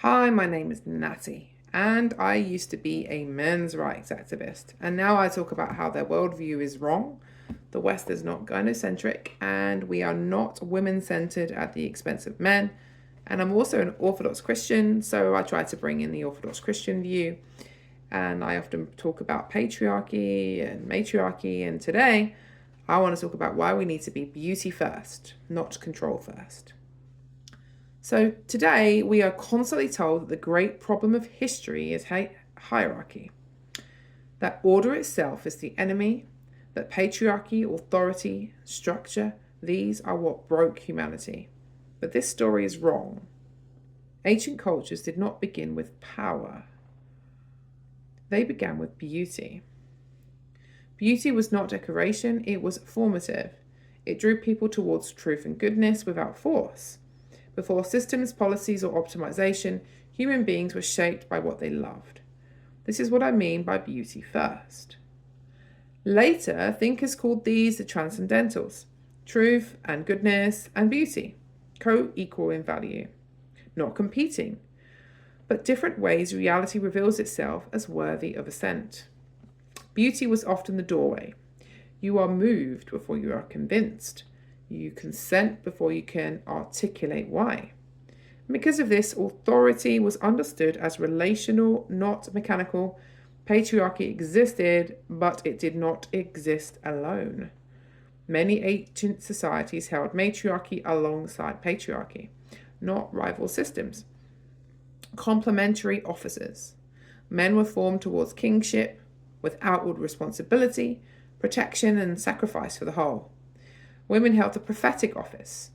Hi, my name is Natty, and I used to be a men's rights activist, and now I talk about how their worldview is wrong. The West is not gynocentric, and we are not women centered at the expense of men. And I'm also an Orthodox Christian, so I try to bring in the Orthodox Christian view. And I often talk about patriarchy and matriarchy, and today I want to talk about why we need to be beauty first, not control first. So today we are constantly told that the great problem of history is hierarchy, that order itself is the enemy, that patriarchy, authority, structure, these are what broke humanity. But this story is wrong. Ancient cultures did not begin with power. They began with beauty. Beauty was not decoration, it was formative. It drew people towards truth and goodness without force. Before systems, policies, or optimization, human beings were shaped by what they loved. This is what I mean by beauty first. Later, thinkers called these the transcendentals, truth and goodness and beauty, co-equal in value, not competing, but different ways reality reveals itself as worthy of assent. Beauty was often the doorway. You are moved before you are convinced. You consent before you can articulate why. And because of this, authority was understood as relational, not mechanical. Patriarchy existed, but it did not exist alone. Many ancient societies held matriarchy alongside patriarchy, not rival systems. Complementary offices. Men were formed towards kingship, with outward responsibility, protection, and sacrifice for the whole. Women held the prophetic office.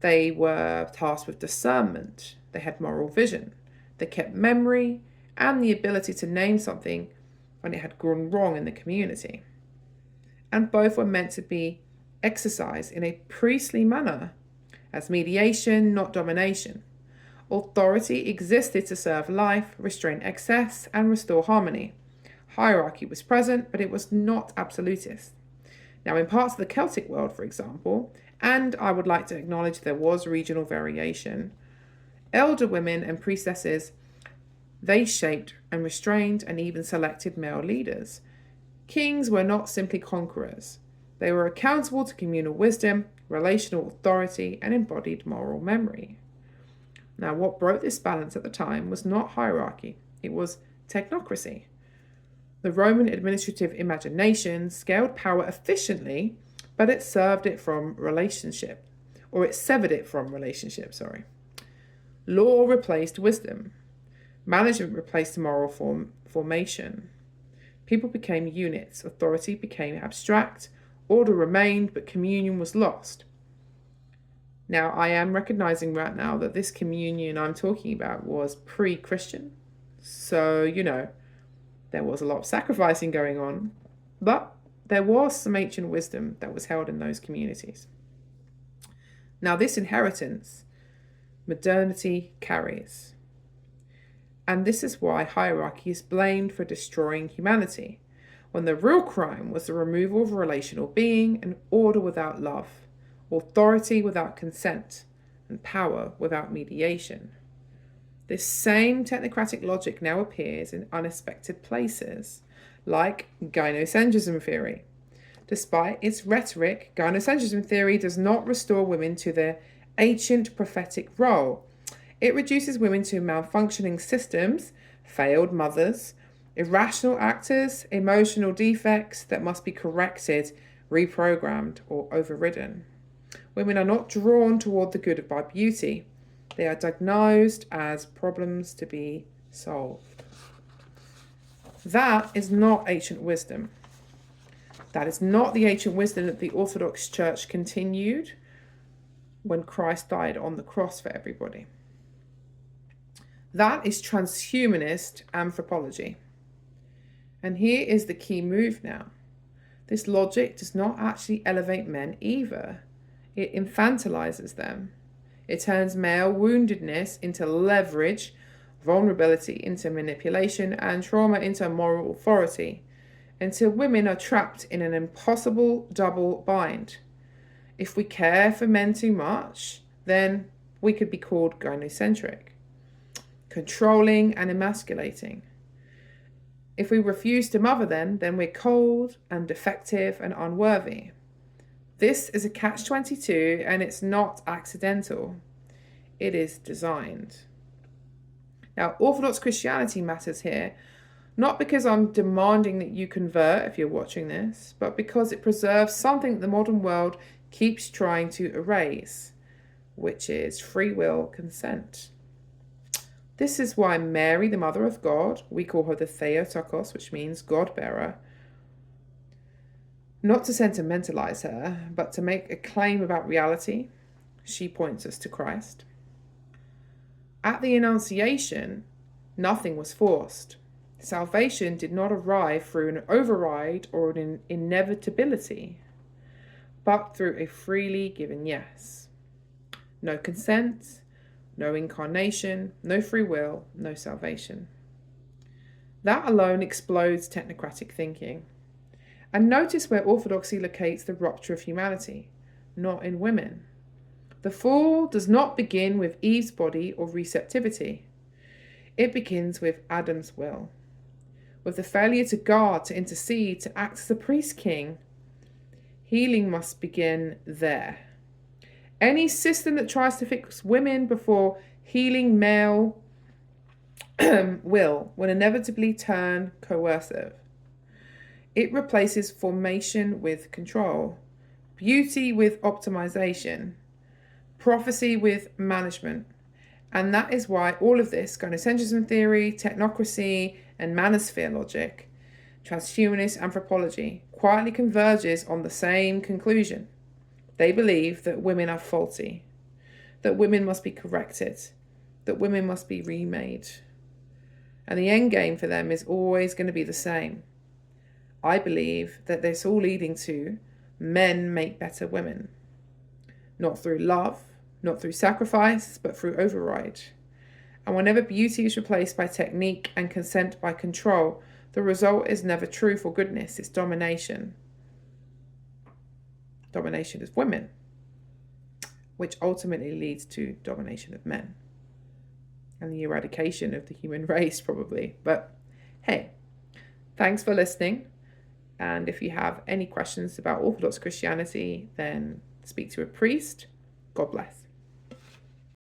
They were tasked with discernment. They had moral vision. They kept memory and the ability to name something when it had gone wrong in the community. And both were meant to be exercised in a priestly manner as mediation, not domination. Authority existed to serve life, restrain excess, and restore harmony. Hierarchy was present, but it was not absolutist. Now, in parts of the Celtic world, for example, and I would like to acknowledge there was regional variation, elder women and priestesses, they shaped and restrained and even selected male leaders. Kings were not simply conquerors. They were accountable to communal wisdom, relational authority, and embodied moral memory. Now, what broke this balance at the time was not hierarchy, it was technocracy. The Roman administrative imagination scaled power efficiently, but it severed it from relationship. Law replaced wisdom. Management replaced moral formation. People became units. Authority became abstract. Order remained, but communion was lost. Now, I am recognizing right now that this communion I'm talking about was pre-Christian. So, there was a lot of sacrificing going on, but there was some ancient wisdom that was held in those communities. Now, this inheritance, modernity carries. And this is why hierarchy is blamed for destroying humanity, when the real crime was the removal of relational being and order without love, authority without consent, and power without mediation. This same technocratic logic now appears in unexpected places, like gynocentrism theory. Despite its rhetoric, gynocentrism theory does not restore women to their ancient prophetic role. It reduces women to malfunctioning systems, failed mothers, irrational actors, emotional defects that must be corrected, reprogrammed, or overridden. Women are not drawn toward the good by beauty. They are diagnosed as problems to be solved. That is not ancient wisdom. That is not the ancient wisdom that the Orthodox Church continued when Christ died on the cross for everybody. That is transhumanist anthropology. And here is the key move now. This logic does not actually elevate men either. It infantilizes them. It turns male woundedness into leverage, vulnerability into manipulation, and trauma into moral authority, until women are trapped in an impossible double bind. If we care for men too much, then we could be called gynocentric. controlling and emasculating. If we refuse to mother then we're cold and defective and unworthy. This is a catch-22, and it's not accidental. It is designed. Now, Orthodox Christianity matters here, not because I'm demanding that you convert if you're watching this, but because it preserves something the modern world keeps trying to erase, which is free will consent. This is why Mary, the Mother of God, we call her the Theotokos, which means God-bearer, not to sentimentalize her, but to make a claim about reality, she points us to Christ. At the Annunciation, nothing was forced. Salvation did not arrive through an override or an inevitability, but through a freely given yes. No consent, no incarnation, no free will, no salvation. That alone explodes technocratic thinking. And notice where orthodoxy locates the rupture of humanity, not in women. The fall does not begin with Eve's body or receptivity. It begins with Adam's will, with the failure to guard, to intercede, to act as a priest king. Healing must begin there. Any system that tries to fix women before healing male will inevitably turn coercive. It replaces formation with control, beauty with optimization, prophecy with management. And that is why all of this, gynocentrism theory, technocracy, and manosphere logic, transhumanist anthropology, quietly converges on the same conclusion. They believe that women are faulty, that women must be corrected, that women must be remade. And the end game for them is always going to be the same. I believe that this all leading to men make better women. Not through love, not through sacrifice, but through override. And whenever beauty is replaced by technique and consent by control, the result is never truth or goodness, it's domination. Domination of women, which ultimately leads to domination of men and the eradication of the human race, probably. But hey, thanks for listening. And if you have any questions about Orthodox Christianity, then speak to a priest. God bless.